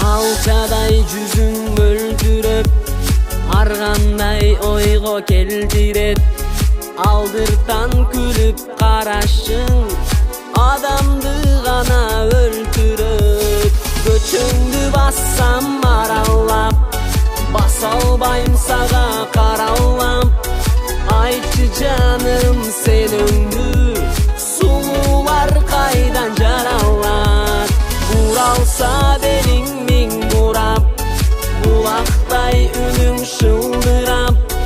Алчадай жүзүң мөлдүрөп, аргандай ойго келтирет. Алдыртан күлүп карашың адамды гана өлтүрөт. Көчөңдү бассам аралап, баса албайм сага каралап. Айтчы жаным сен өңдү, сулуулар кайдан жаралат. Буралса белиң миң бурап, булактай үнүң шылдырап.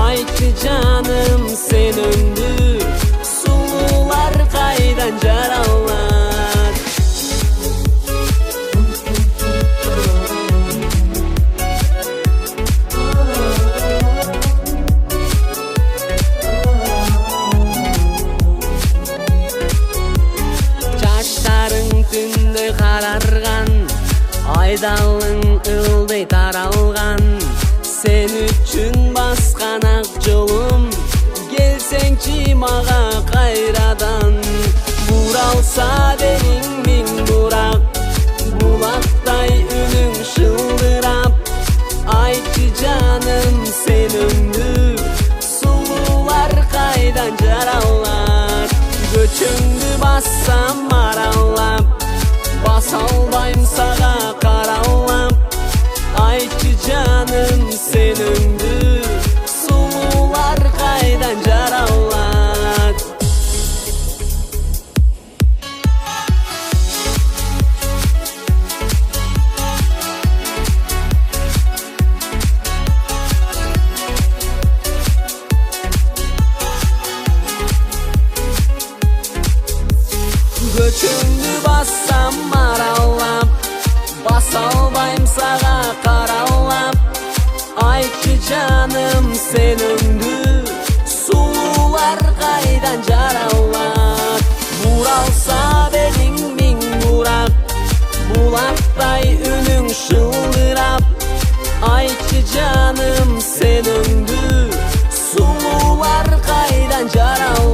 Айтчы жаным сен өңдү, сулуулар кайдан жаралат. Чачтарың түндө карарган, айдалың ылдый таралган. Sen üçün баскан ак жолум, келсеңчи мага кайрадан. Буралса белиң миң бурак, булактай үнүң шылдырап. Айтчы жаным сен өңдү, сулуулар кайдан жаралат. Көчөңдү бассам аралап, баса албайм сага каралап. Айтчы жаным сен өңдү, сулуулар кайдан жаралат. Көчөңдү бассам аралап, баса албайм сага каралап. Айтчы жаным сен өңдү, сулуулар кайдан жаралат. Буралса белиң миң бурак, булактай үнүң шылдырап. Айтчы жаным сен өңдү, сулуулар кайдан жаралат.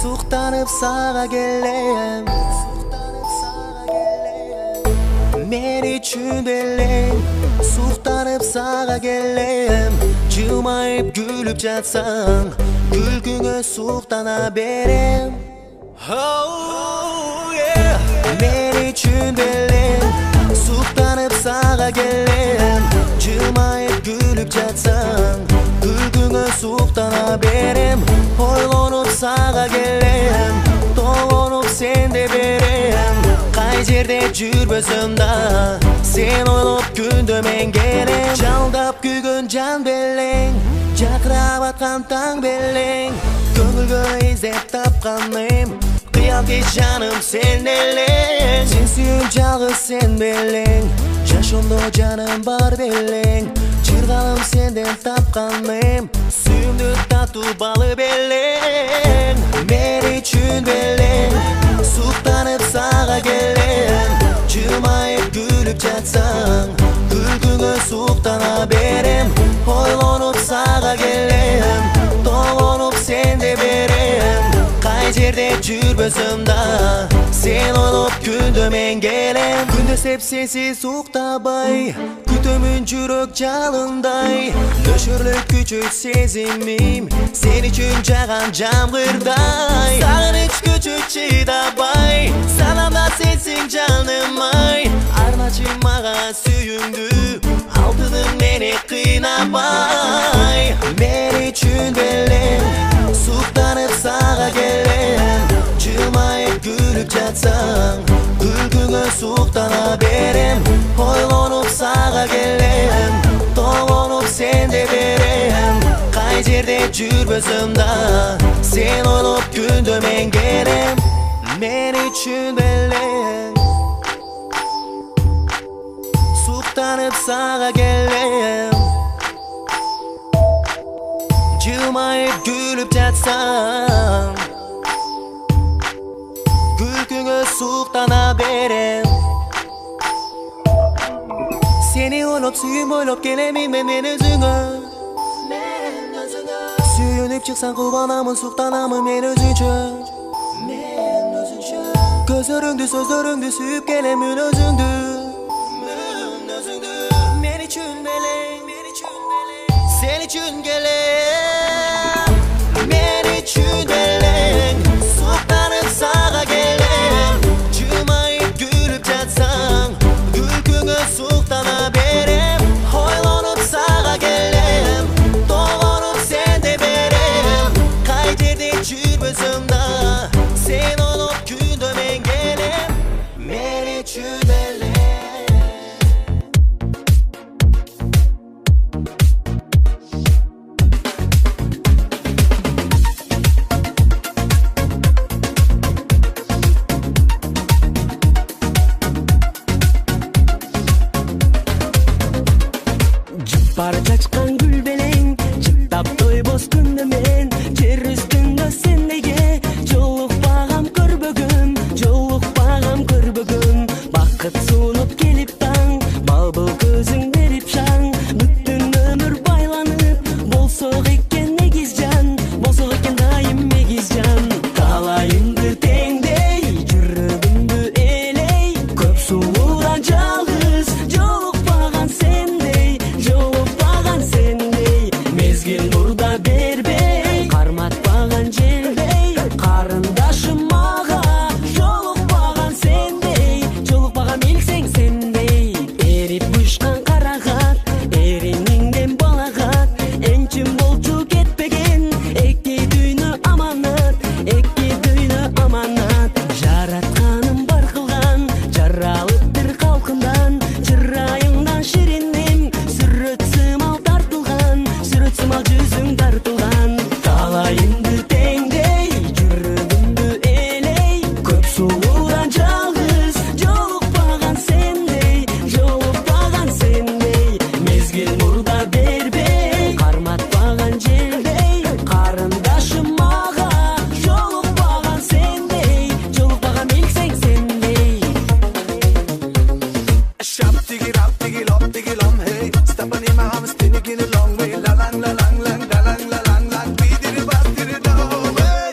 Suqtanıp sağa gelem, men üçün delem. Suqtanıp sağa gelem, jılmayıp gülüp жатсаң, күлкүңө суктана берем. Oh yeah, men üçün delem. Suqtanıp sağa gelem, jılmayıp gülüp жатсаң, күлкүңө суктана берем. Ойлонуп сага келем, толонуп сенде берем. Кай жерде жүрбөсөм да, сен ойлоп күндө мен келем. Жалдап күйгөн жан белең, жакырап аткан таң белең. Көңүлгө издеп тапканым, кыял кеч жаным сен элең. Сен сүйүп жалгыз сен белең, жашоомдо жаным бар белең. Чыргалым сенден тапканым, сүйүмдү татуу балы белең. Мен үчүн белең, суктанып сага келем. Жылмайып күлүп жатсаң, күлкүңө суктана берем. Ойлонуп сага келем, толонуп сенде берем. Кай жерде жүрбөсөм да, сен ойлоп күндө мен келем. Күндө сеп сенсиз уктабай, күтөмүн жүрөк жалындай. Төшөрлүк күчөт сезимим, сен үчүн жаган жамгырдай. Сагыныч күчөт чыдабай, санамда сенсиң жаным ай. Арначы мага сүйүңдү, алтыным мени кыйнабай. Мен үчүн белең, суктанып сага келем. Жылмайып күлүп жатсаң, күлкүңө суктана берем. Ойлонуп сага келем, толонуп сенде берем. Кай жерде жүрбөсөм да, сен ойлоп күндө мен келем. Мен үчүн белең, суктанып сага келем. Жылмайып күлүп жатсаң, күлкүңө suuqtana berem. Seni olup suyum olup gelemin men özüngö. Suyunip çıksan kuvanamın suuqtanamın men özünçö. Gözlörüңdü sözlörüңdü suyup gelemin özüңdü. Men üçün beleng, sen üçün gelem. Men üçün beleng, suuqtanıp sağa gelem. Jılmayıp gülüp jatsaң, gülküңө suuqtana berem. Hoylanıp sağa gelem, doğunup sende berem. Kay jerde жүрбөсөң да, sen olup күндө мен келем. Men üçün beleng. Bari çaçkan gül beleng, çıktap toyboz күндө мен. Жер үстүндө сендеге жолукпагам көрбөгөм, жолукпагам көрбөгөм. Бакыт сунуп келип таң, балбыл көзүң берип шаң. Бүттүн өмүр байланып, болсок экен эгиз жан, болсок экен дайым эгиз жан. Талайымды теңдей, жүрөгүмдү элей, көп сулуудан жалгыз жолукпаган сендей, жолукпаган сендей. Мезгил нурда бербей, карматпаган желдей, карындашым мага жолукпаган сендей, жолукпаган билсең сендей. Эрип учкан карагат, эриңиңден балагат, энчим болчу кетпеген, эки дүйнө аманат, эки дүйнө аманат. Жаратканым бар кылган, жаралыптыр калкымдан, чырайыңдан шириним, сүрөт сымал тартылган, сүрөт сымал жүзүң тартылган. Талайымды теңдей, жүрөгүмдү элей, көп сулуудан жалгыз жолукпаган сендей, жолукпаган сендей. Мезгил мурда бербей, карматпаган желдей, карындашым мага жолукпаган сендей, жолукпаган билсең сендей. Shop diggy rap diggy lom hey, stepping in my arms taking a long way, la lang la lang lang la lang la lang lang, we did it back did it all way.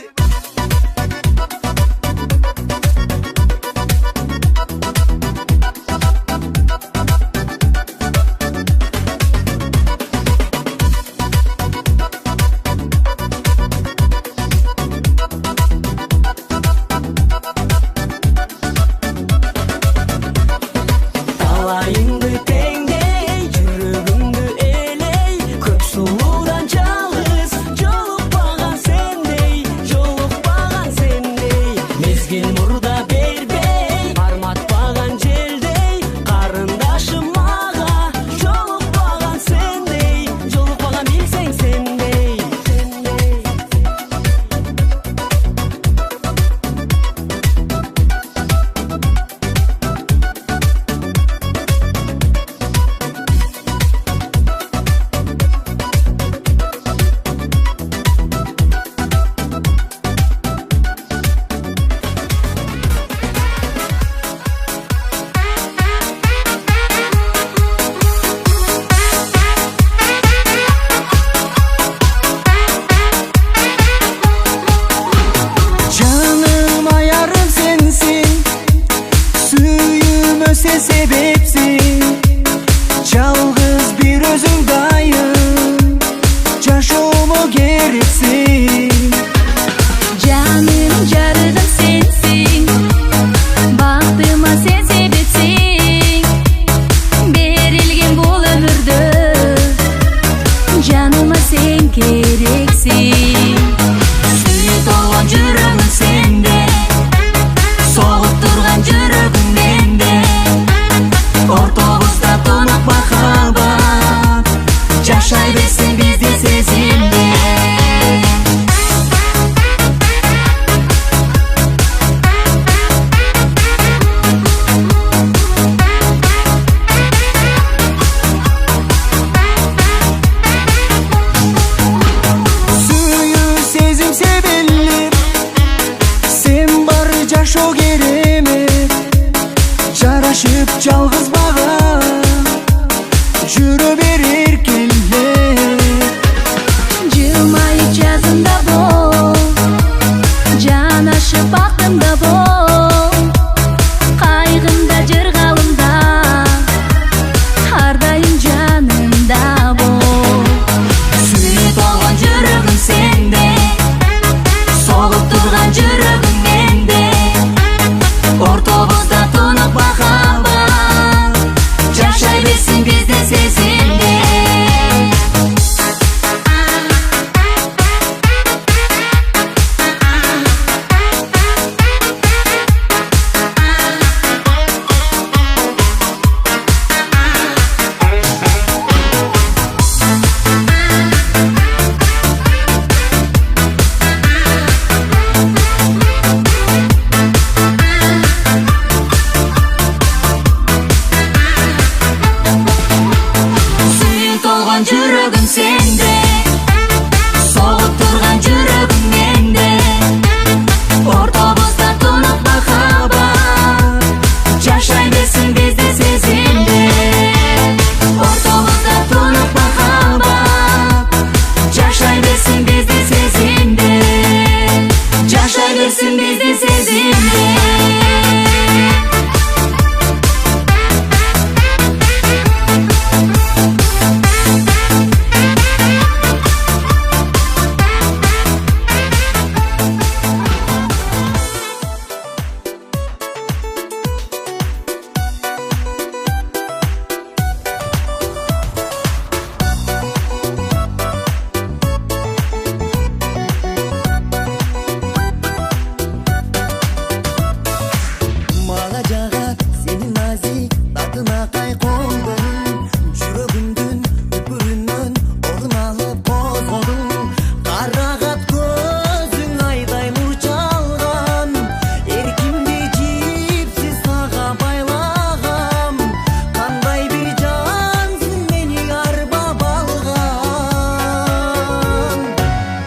Талайыңды теңдей, жүрөгүмдү элей, көп сулуудан жалгыз жолукпаган сендей, жолукпаган сендей. Мезгил мурда бербей, карматпаган желдей, карындашым мага жолукпаган сендей, жолукпаган билсең сендей. Canım ayarım sensin, suyum öse sebepsin. Жалгыз bir özüң dayım, жашоомо керексиң. Canım jarıgım sensin, baktığıma sen sebepsin. Berilgen bol ömürde, canıma sen kereksin. Suyu dolgan жүрөгүм sende, soğup durgan жүрөгүм mende. Orta керемет жарашып жалгыз бага жүрө берер келет жылмайып жазымда бол жанашып бактымда бол кайгымда жыргалымда ар дайым жанымда бол сүйүп алган жүрөгүм сенде согуп турган жүрөгүм менде ортобузда тунук махаббат жашай берсин бизде сезимде жүрөгүм сенде согуп турган жүрөгүм менде ортобузда тунук махаббат жашай берсин бизде сезимде ортобузда тунук махаббат жашай берсин бизде сезимде жашай берсин бизде сезимде мага жагат сенин назик татына кай койдуң жүрөгүмдүн үпүрүнөн орун алып козгодуң карагат көзүң айдай нур чалган эркимди жипсиз сага байлагам кандай бир жансың мени арбап алган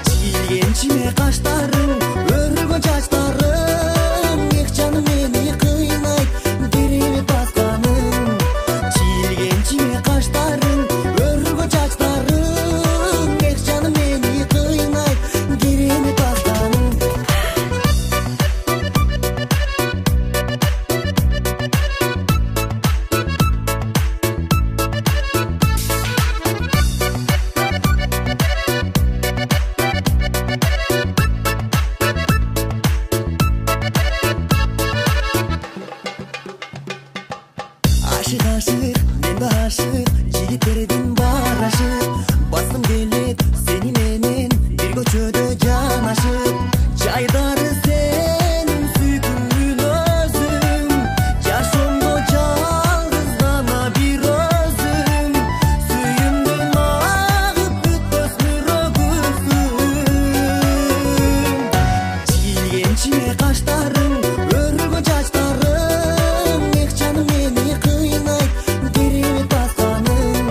чийилген чиме каштарың өргөн чачтарың эх жаным мени кыйнайт керемет басканың чийилген чиме каштарың өргөн чачтарың эх жаным мени кыйнайт керемет басканың ашык ашык мен башык жигиттердин бар ашык басым келет сени менен бир көчөдө жанашып жайдары сенин сүйкүмүн өзүм жашоомдо жалгыз гана бир өзүм сүйүмдүн агып бүтпөс нур өгүзүм чийилген чиме каштарың өргөн чачтарың эх жаным мени кыйнайт керемет басканың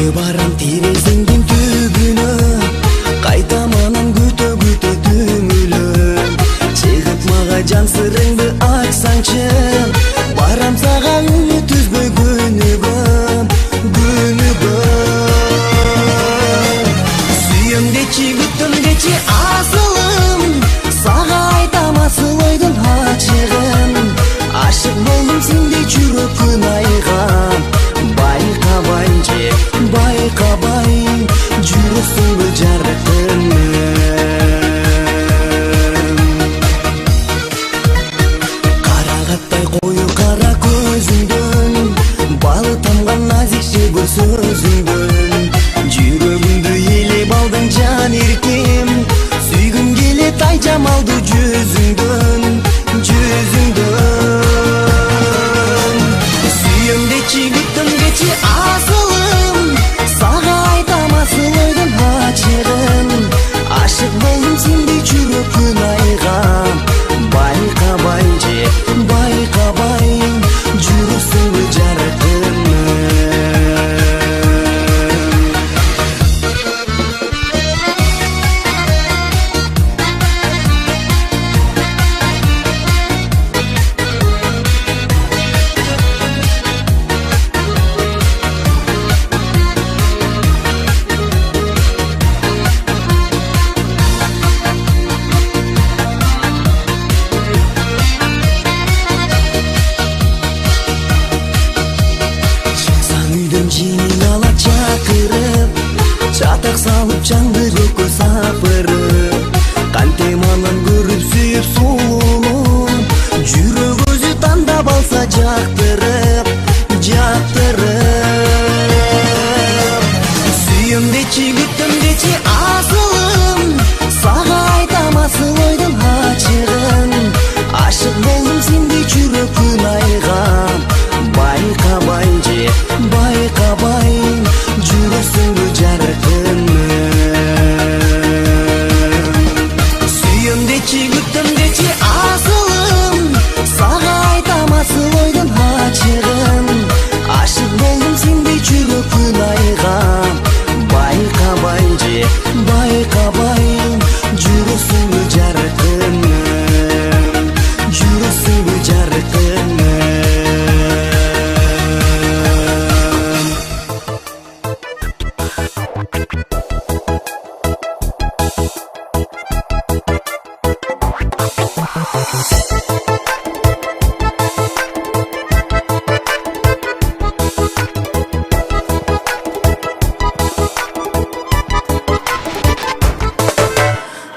Түндө барам терезеңдин түбүнө, кайтаманан күтө күтө түңүлө. Чыгып мага жан сырыңды айтсаңчы, барам сага үмүт үзбөй күнүгөм, күнүгөм. Сүйөм дечи, күтөм дечи асылым, сага айтам асыл ойдун ачыгын. Ашык болдум сендей жүрөккүн айгам, байкабайчы, байкабайын, жүрөксүңбү жаркыным. Карагаттай кою кара көзүңдөн, балы тамган назик жебір сөзүңдөн. Жүрөгүмдү элеп алдың жан эркем, сүйгүм келет ай жамалдуу жүзүңдөн, жүзүңдөн. Сүйөм дечи, күтөм дечи асылым, сага айтам асыл ойдун ачыгын. Ашык болдум сендей жүрөккүн айгам, байкабайчы, байкабайын, жүрөксүңбү жаркыным. Жеңил ала чакырып, чатак салып жаңды көккө сапырып. Кантем анан көрүп сүйүп сулууну, жүрөк өзү тандап алса жактырып, жактырып. Сүйөм дечи, күтөм дечи асылым, сага айтам асыл ойдун ачыгын. Ашык болдум сендей жүрөккүн айгам, байкабайчы, байкабайын, жүрөксүңбү жаркыным. Сүйөм дечи, күтөм дечи асылым, сага айтам асыл ойдун ачыгын. Ашык болдум сендей жүрөккүн айгам, байкабайчы, байкабайын, жүрөксүңбү жаркыным, жүрөксүңбү жаркыным.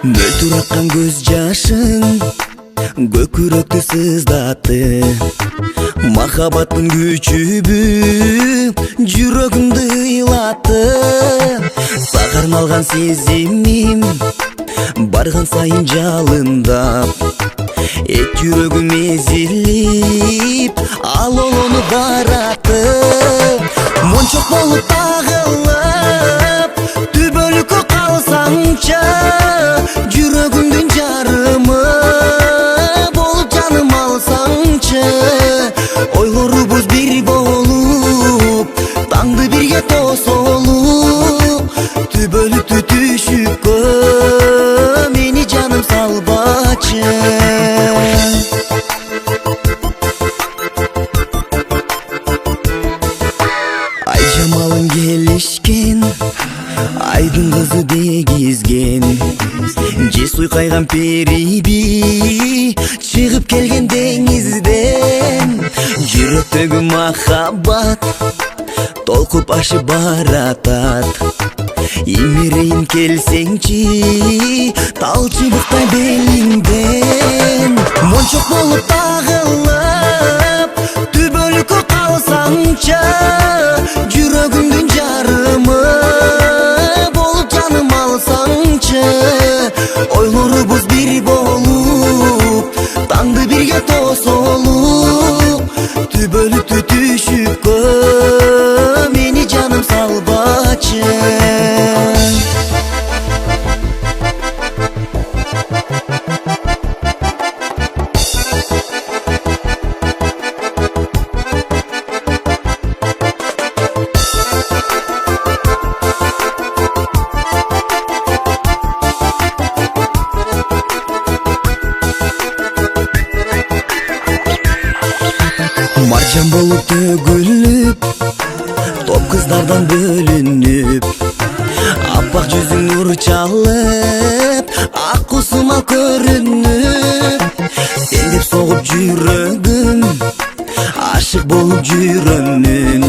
Мөлтүр аккан көз жашың көкүрөктү сыздатты. Махаббаттын күчүбү жүрөгүмдү ыйлатты. Сага арналган сезимим барган сайын жалындап, эт жүрөгүм эзилип, ал олону баратып. Мончок болуп тагылып, түбөлүккө калсаңчы, жүрөгүмдүн жарымы болуп жаным алсаңчы. Ойлорубуз бир болуп, таңды бирге тосолуп, түбөлүктү түшүккө мени жаным салбачы. Ай жамалың келишкен, айдын кызы дегизген, же суйкайган периби чыгып келген деңизден. Жүрөктөгү махаббат толкуп ашып баратат. Имирейин келсеңчи, тал чыбыктай белиңден. Мончок болуп тагылып, түбөлүккө калсаңчы, жүрөгүмдүн жарымы болуп жаным алсаңчы. Ойлорубуз бир болуп, таңды бирге тосолуп, түбөлүктү түшүккө мени жаным салбачы. kızlardan bölünüp appak yüzün nur çalıp ak kusuma görünüp sen dep soğup жүрөгүм aşık bolup жүрөмүн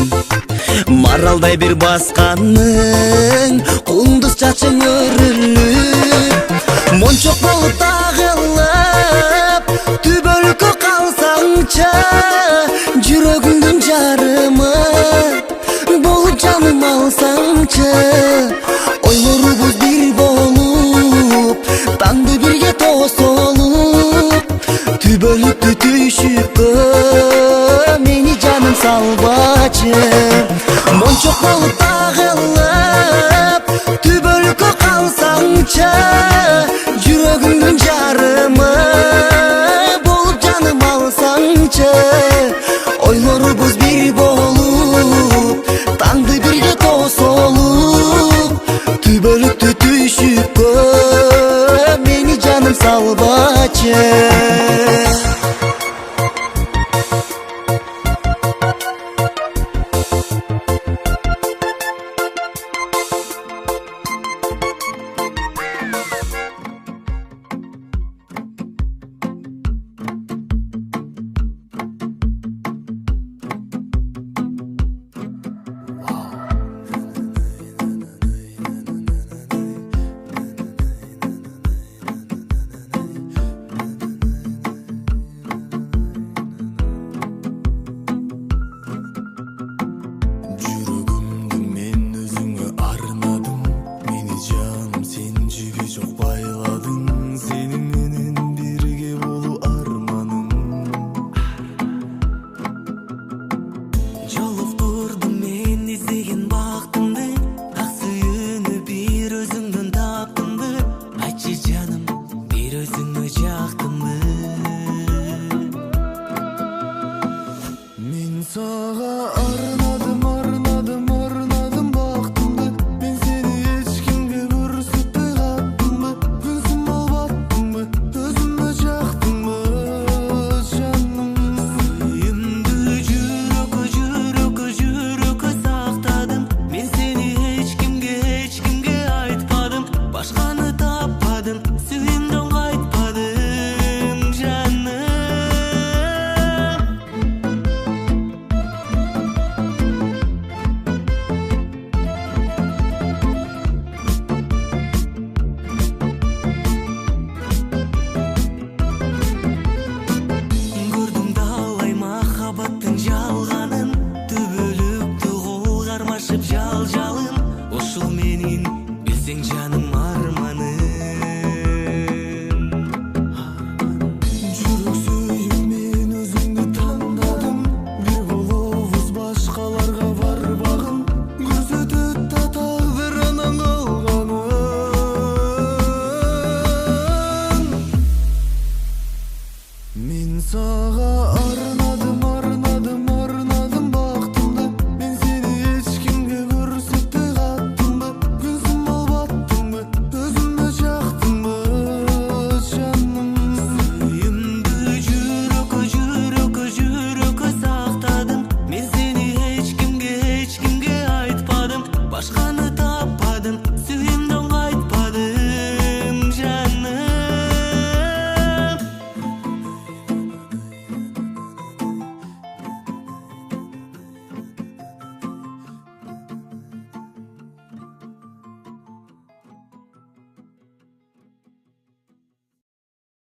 maralday bir baskanın kunduz çaçın örülüp monçok bolup tağılıp tübölükö kalsаңчы жүрөгүмдүн жарымы bolup canım alsаңчы ойлорубуз bir bolup tаңды birге тосолуп tübölüktü tүйшүккө meni canım salбачы мончок болуп тагылып түбөлүккө калсаңчы жүрөгүмдүн жарымы болуп жаным алсаңчы ойлорубуз бир болуп таңды бирге тосолуп түбөлүктү түйшүккө мени жаным салбачы